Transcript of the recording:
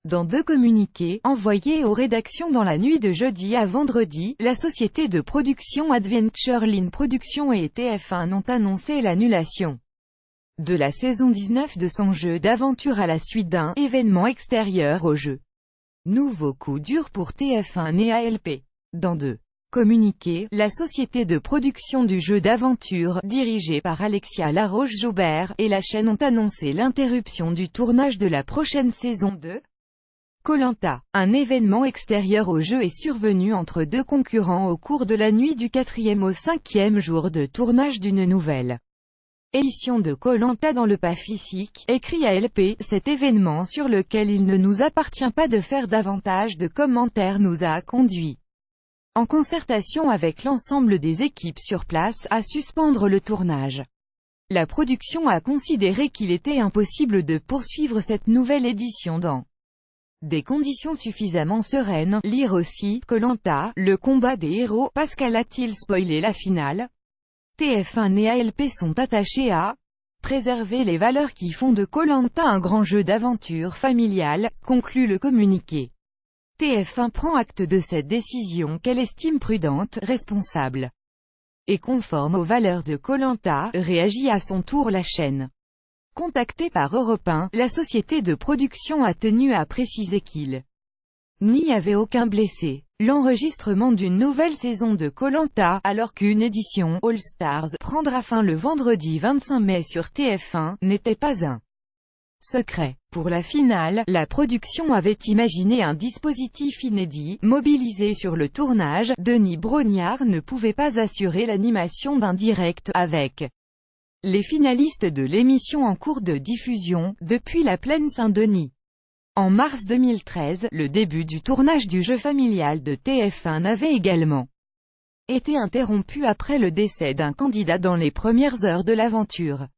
Dans deux communiqués, envoyés aux rédactions dans la nuit de jeudi à vendredi, la société de production Adventure Line Productions et TF1 ont annoncé l'annulation de la saison 19 de son jeu d'aventure à la suite d'un événement extérieur au jeu. Nouveau coup dur pour TF1 et ALP. Dans deux communiqués, la société de production du jeu d'aventure, dirigée par Alexia Laroche-Joubert, et la chaîne ont annoncé l'interruption du tournage de la prochaine saison de Koh-Lanta. Un événement extérieur au jeu est survenu entre deux concurrents au cours de la nuit du 4e au 5e jour de tournage d'une nouvelle édition de Koh-Lanta dans le Pacifique, écrit ALP. Cet événement sur lequel il ne nous appartient pas de faire davantage de commentaires nous a conduit, en concertation avec l'ensemble des équipes sur place, à suspendre le tournage. La production a considéré qu'il était impossible de poursuivre cette nouvelle édition dans des conditions suffisamment sereines. Lire aussi, Koh-Lanta, le combat des héros. Pascal a-t-il spoilé la finale? TF1 et ALP sont attachés à préserver les valeurs qui font de Koh-Lanta un grand jeu d'aventure familial, conclut le communiqué. TF1 prend acte de cette décision qu'elle estime prudente, responsable et conforme aux valeurs de Koh-Lanta, réagit à son tour la chaîne. Contactée par Europe 1, la société de production a tenu à préciser qu'il n'y avait aucun blessé. L'enregistrement d'une nouvelle saison de Koh-Lanta, alors qu'une édition All Stars prendra fin le vendredi 25 mai sur TF1, n'était pas un secret. Pour la finale, la production avait imaginé un dispositif inédit. Mobilisé sur le tournage, Denis Brognard ne pouvait pas assurer l'animation d'un direct avec les finalistes de l'émission en cours de diffusion, depuis la Plaine Saint-Denis. En mars 2013, le début du tournage du jeu familial de TF1 avait également été interrompu après le décès d'un candidat dans les premières heures de l'aventure.